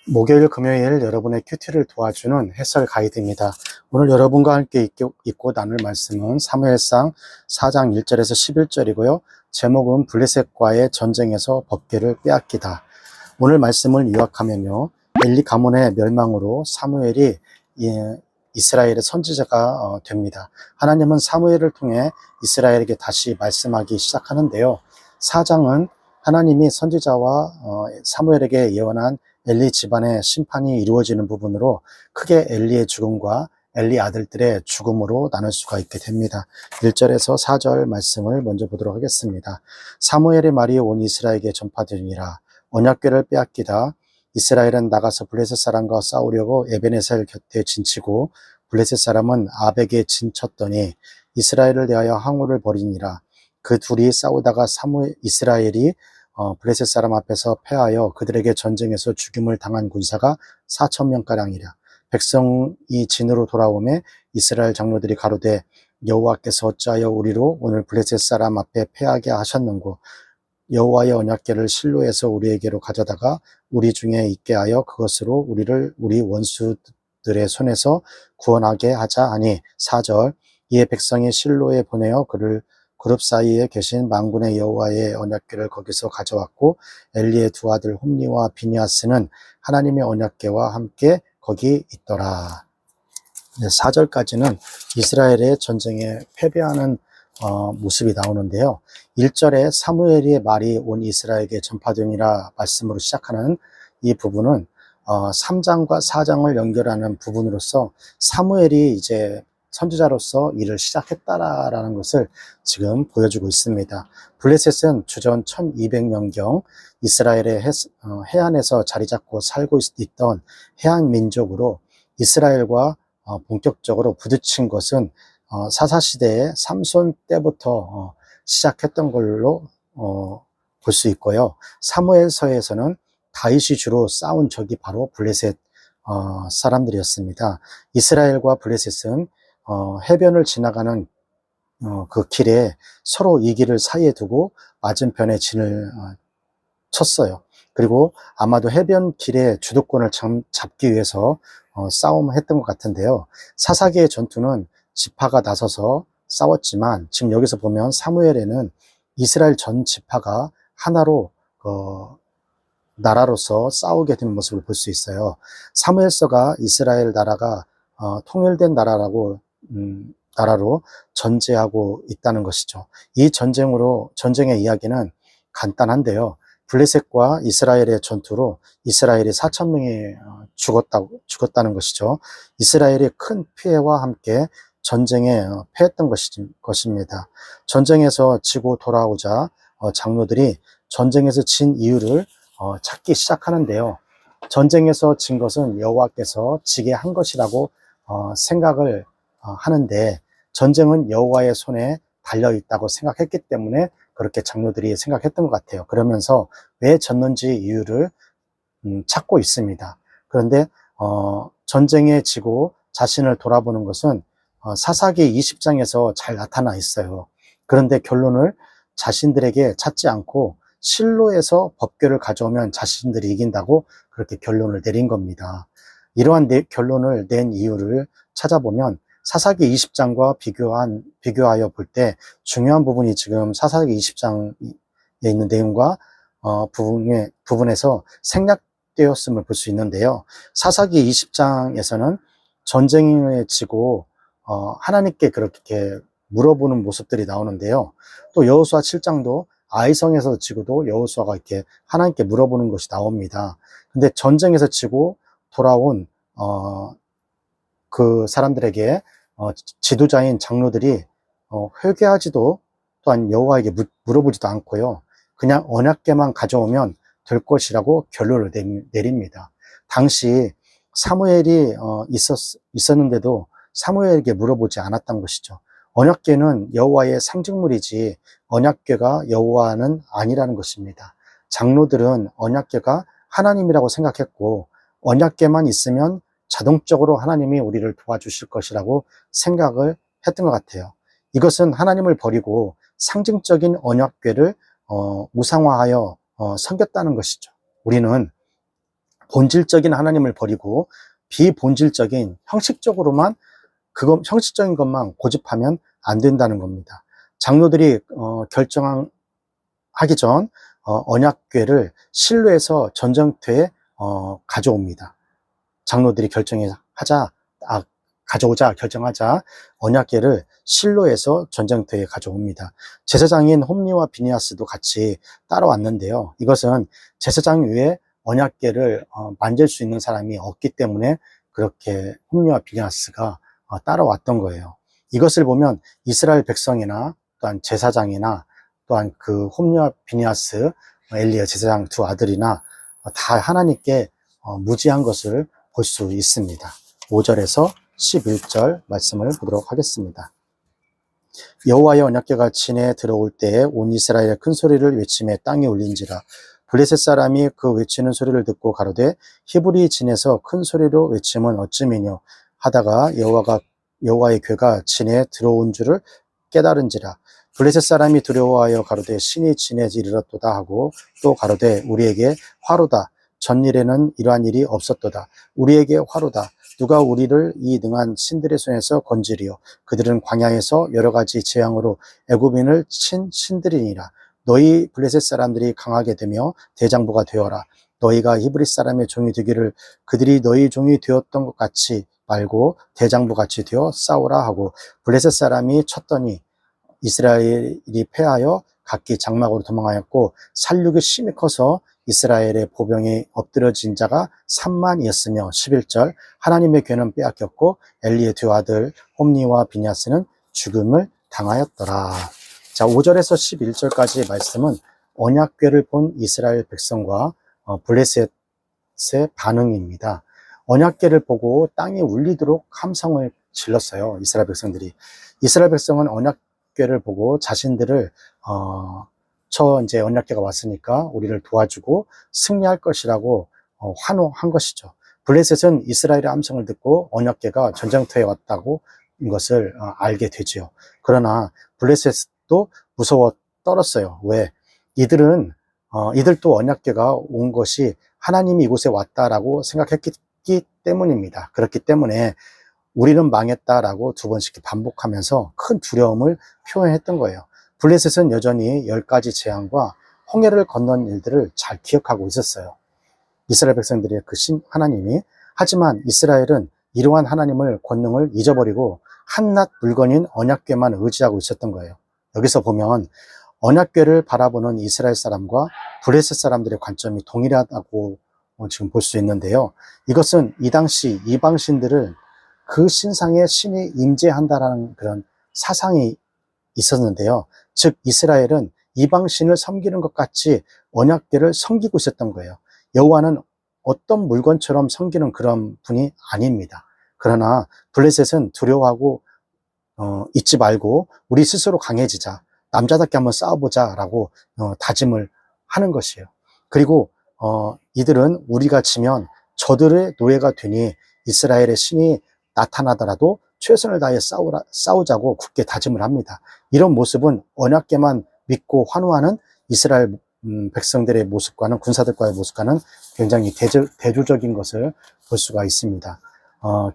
목요일, 금요일 여러분의 큐티를 도와주는 해설 가이드입니다. 오늘 여러분과 함께 읽고 나눌 말씀은 사무엘상 4장 1절에서 11절이고요. 제목은 블레셋과의 전쟁에서 법궤를 빼앗기다. 오늘 말씀을 요약하면요. 엘리 가문의 멸망으로 사무엘이 이스라엘의 선지자가 됩니다. 하나님은 사무엘을 통해 이스라엘에게 다시 말씀하기 시작하는데요. 4장은 하나님이 선지자와 사무엘에게 예언한 엘리 집안의 심판이 이루어지는 부분으로 크게 엘리의 죽음과 엘리 아들들의 죽음으로 나눌 수가 있게 됩니다. 1절에서 4절 말씀을 먼저 보도록 하겠습니다. 사무엘의 말이 온 이스라엘에게 전파되니라. 언약궤를 빼앗기다. 이스라엘은 나가서 블레셋 사람과 싸우려고 에베네셀 곁에 진치고 블레셋 사람은 아벡에 진쳤더니 이스라엘을 대하여 항우를 벌이니라. 그 둘이 싸우다가 이스라엘이 블레셋 사람 앞에서 패하여 그들에게 전쟁에서 죽임을 당한 군사가 4,000명가량이라. 백성이 진으로 돌아오매 이스라엘 장로들이 가로되 여호와께서 어찌하여 우리로 오늘 블레셋 사람 앞에 패하게 하셨는고 여호와의 언약궤를 실로에서 우리에게로 가져다가 우리 중에 있게 하여 그것으로 우리를 우리 원수들의 손에서 구원하게 하자 하니 4절 이에 백성이 실로에 보내어 그를 그룹 사이에 계신 만군의 여호와의 언약궤를 거기서 가져왔고 엘리의 두 아들 홈니와 비니아스는 하나님의 언약궤와 함께 거기 있더라. 4절까지는 이스라엘의 전쟁에 패배하는 모습이 나오는데요. 1절에 사무엘의 말이 온 이스라엘에게 전파되니라 말씀으로 시작하는 이 부분은 3장과 4장을 연결하는 부분으로서 사무엘이 이제 선지자로서 일을 시작했다라는 것을 지금 보여주고 있습니다. 블레셋은 주전 1200년경 이스라엘의 해안에서 자리 잡고 살고 있던 해안 민족으로 이스라엘과 본격적으로 부딪힌 것은 사사시대의 삼손 때부터 시작했던 걸로 볼 수 있고요. 사무엘서에서는 다윗이 주로 싸운 적이 바로 블레셋 사람들이었습니다. 이스라엘과 블레셋은 해변을 지나가는 그 길에 서로 이 길을 사이에 두고 맞은편에 진을 쳤어요. 그리고 아마도 해변 길의 주도권을 잡기 위해서 싸움을 했던 것 같은데요. 사사기의 전투는 지파가 나서서 싸웠지만 지금 여기서 보면 사무엘에는 이스라엘 전 지파가 하나로 나라로서 싸우게 되는 모습을 볼 수 있어요. 사무엘서가 이스라엘 나라가 통일된 나라로 전제하고 있다는 것이죠. 이 전쟁의 이야기는 간단한데요. 블레셋과 이스라엘의 전투로 이스라엘이 4,000명이 죽었다는 것이죠. 이스라엘이 큰 피해와 함께 전쟁에 패했던 것입니다. 전쟁에서 지고 돌아오자 장로들이 전쟁에서 진 이유를 찾기 시작하는데요. 전쟁에서 진 것은 여호와께서 지게 한 것이라고 생각을 하는데 전쟁은 여호와의 손에 달려있다고 생각했기 때문에 그렇게 장로들이 생각했던 것 같아요. 그러면서 왜 졌는지 이유를 찾고 있습니다. 그런데 전쟁에 지고 자신을 돌아보는 것은 사사기 20장에서 잘 나타나 있어요. 그런데 결론을 자신들에게 찾지 않고 실로에서 법궤를 가져오면 자신들이 이긴다고 그렇게 결론을 내린 겁니다. 이러한 결론을 낸 이유를 찾아보면 사사기 20장과 비교하여 볼 때 중요한 부분이 지금 사사기 20장에 있는 내용과 부분에서 생략되었음을 볼 수 있는데요. 사사기 20장에서는 전쟁에 지고 하나님께 그렇게 물어보는 모습들이 나오는데요. 또 여호수아 7장도 아이성에서 지고도 여호수아가 이렇게 하나님께 물어보는 것이 나옵니다. 근데 전쟁에서 지고 돌아온 그 사람들에게 지도자인 장로들이 회개하지도 또한 여호와에게 물어보지도 않고요. 그냥 언약궤만 가져오면 될 것이라고 결론을 내립니다. 당시 사무엘이 있었는데도 사무엘에게 물어보지 않았던 것이죠. 언약궤는 여호와의 상징물이지 언약궤가 여호와는 아니라는 것입니다. 장로들은 언약궤가 하나님이라고 생각했고 언약궤만 있으면 자동적으로 하나님이 우리를 도와주실 것이라고 생각을 했던 것 같아요. 이것은 하나님을 버리고 상징적인 언약궤를 우상화하여 섬겼다는 것이죠. 우리는 본질적인 하나님을 버리고 비본질적인 형식적으로만 형식적인 것만 고집하면 안 된다는 겁니다. 장로들이 결정하기 전 언약궤를 실로에서 전쟁터에 가져옵니다. 장로들이 가져오자 결정하자 언약궤를 실로에서 전쟁터에 가져옵니다. 제사장인 홈리와 비니아스도 같이 따라왔는데요. 이것은 제사장 외에 언약궤를 만질 수 있는 사람이 없기 때문에 그렇게 홈리와 비니아스가 따라왔던 거예요. 이것을 보면 이스라엘 백성이나 또한 제사장이나 또한 그 홈리와 비니아스, 엘리야 제사장 두 아들이나 다 하나님께 무지한 것을 볼 수 있습니다. 5절에서 11절 말씀을 보도록 하겠습니다. 여호와의 언약궤가 진에 들어올 때에 온 이스라엘의 큰 소리를 외치며 땅이 울린지라. 블레셋 사람이 그 외치는 소리를 듣고 가로되 히브리 진에서 큰 소리로 외침은 어찌미뇨 하다가 여호와의 궤가 진에 들어온 줄을 깨달은지라. 블레셋 사람이 두려워하여 가로되 신이 진에 이르렀도다 하고 또 가로되 우리에게 화로다. 전일에는 이러한 일이 없었도다. 우리에게 화로다. 누가 우리를 이 능한 신들의 손에서 건지리요. 그들은 광야에서 여러 가지 재앙으로 애굽인을 친 신들이니라. 너희 블레셋 사람들이 강하게 되며 대장부가 되어라. 너희가 히브리 사람의 종이 되기를 그들이 너희 종이 되었던 것 같이 말고 대장부 같이 되어 싸우라 하고 블레셋 사람이 쳤더니 이스라엘이 패하여 각기 장막으로 도망하였고 살육이 심히 커서 이스라엘의 보병이 엎드러진 자가 3만이었으며 11절 하나님의 궤는 빼앗겼고 엘리의 두 아들 홈니와 비냐스는 죽음을 당하였더라. 자, 5절에서 11절까지 말씀은 언약궤를 본 이스라엘 백성과 블레셋의 반응입니다. 언약궤를 보고 땅이 울리도록 함성을 질렀어요. 이스라엘 백성들이. 이스라엘 백성은 언약궤를 보고 자신들을 이제 언약궤가 왔으니까 우리를 도와주고 승리할 것이라고 환호한 것이죠. 블레셋은 이스라엘의 함성을 듣고 언약궤가 전쟁터에 왔다고 것을 알게 되지요. 그러나 블레셋도 무서워 떨었어요. 왜? 이들도 언약궤가 온 것이 하나님이 이곳에 왔다라고 생각했기 때문입니다. 그렇기 때문에 우리는 망했다라고 두 번씩 반복하면서 큰 두려움을 표현했던 거예요. 블레셋은 여전히 10가지 재앙과 홍해를 건넌 일들을 잘 기억하고 있었어요. 이스라엘 백성들의 그 하나님이. 하지만 이스라엘은 이러한 하나님을 권능을 잊어버리고 한낱 물건인 언약궤만 의지하고 있었던 거예요. 여기서 보면 언약궤를 바라보는 이스라엘 사람과 블레셋 사람들의 관점이 동일하다고 지금 볼 수 있는데요. 이것은 이 당시 이방신들을 그 신상에 신이 임재한다라는 그런 사상이 있었는데요. 즉 이스라엘은 이방신을 섬기는 것 같이 언약궤를 섬기고 있었던 거예요. 여호와는 어떤 물건처럼 섬기는 그런 분이 아닙니다. 그러나 블레셋은 두려워하고 잊지 말고 우리 스스로 강해지자, 남자답게 한번 싸워보자 라고 다짐을 하는 것이에요. 그리고 이들은 우리가 지면 저들의 노예가 되니 이스라엘의 신이 나타나더라도 최선을 다해 싸우자고 굳게 다짐을 합니다. 이런 모습은 언약궤만 믿고 환호하는 이스라엘 백성들의 모습과는, 군사들과의 모습과는 굉장히 대조적인 것을 볼 수가 있습니다.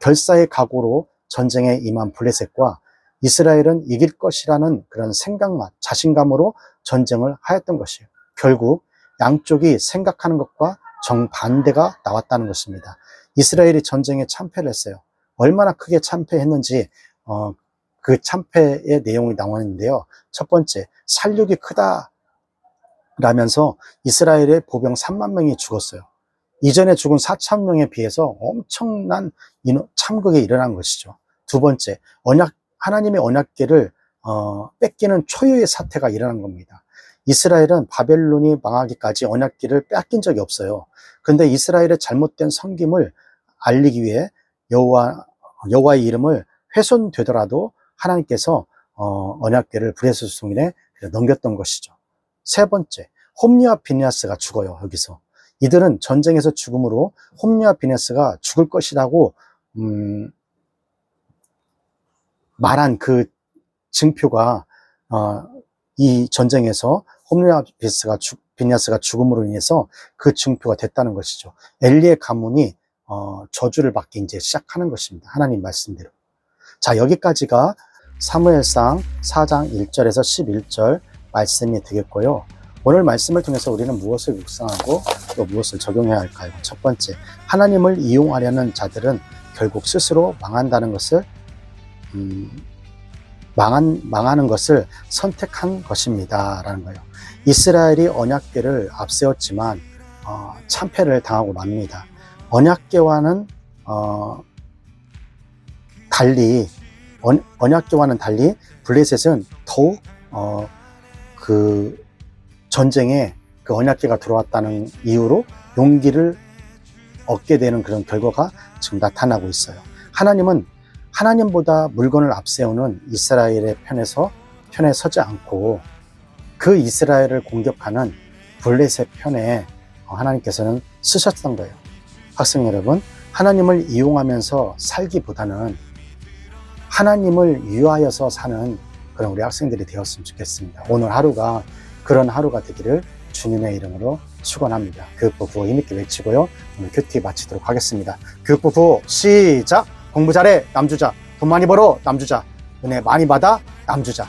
결사의 각오로 전쟁에 임한 블레셋과 이스라엘은 이길 것이라는 그런 생각만, 자신감으로 전쟁을 하였던 것이에요. 결국 양쪽이 생각하는 것과 정반대가 나왔다는 것입니다. 이스라엘이 전쟁에 참패를 했어요. 얼마나 크게 참패했는지 그 참패의 내용이 나오는데요. 첫 번째, 살육이 크다라면서 이스라엘의 보병 3만 명이 죽었어요. 이전에 죽은 4천 명에 비해서 엄청난 참극이 일어난 것이죠. 두 번째, 하나님의 언약궤를 뺏기는 초유의 사태가 일어난 겁니다. 이스라엘은 바벨론이 망하기까지 언약궤를 뺏긴 적이 없어요. 그런데 이스라엘의 잘못된 섬김을 알리기 위해 여호와의 이름을 훼손되더라도 하나님께서 언약궤를 블레셋 손에 넘겼던 것이죠. 세 번째, 홈리와 비느하스가 죽어요. 여기서 이들은 전쟁에서 죽음으로 홈리와 비느하스가 죽을 것이라고 말한 그 증표가 이 전쟁에서 홈리와 비냐스가 죽음으로 인해서 그 증표가 됐다는 것이죠. 엘리의 가문이 저주를 받기 이제 시작하는 것입니다. 하나님 말씀대로. 자, 여기까지가 사무엘상 4장 1절에서 11절 말씀이 되겠고요. 오늘 말씀을 통해서 우리는 무엇을 묵상하고 또 무엇을 적용해야 할까요? 첫 번째, 하나님을 이용하려는 자들은 결국 스스로 망한다는 것을 망하는 것을 선택한 것입니다 라는 거예요. 이스라엘이 언약궤를 앞세웠지만 참패를 당하고 맙니다. 언약궤와는 달리 블레셋은 더욱 그 전쟁에 그 언약궤가 들어왔다는 이유로 용기를 얻게 되는 그런 결과가 지금 나타나고 있어요. 하나님은 하나님보다 물건을 앞세우는 이스라엘의 편에 서지 않고 그 이스라엘을 공격하는 블레셋 편에 하나님께서는 쓰셨던 거예요. 학생 여러분, 하나님을 이용하면서 살기보다는 하나님을 위하여서 사는 그런 우리 학생들이 되었으면 좋겠습니다. 오늘 하루가 그런 하루가 되기를 주님의 이름으로 축원합니다. 교육부 구호 힘있게 외치고요. 오늘 큐티 마치도록 하겠습니다. 교육부 구호 시작! 공부 잘해 남주자, 돈 많이 벌어 남주자, 은혜 많이 받아 남주자.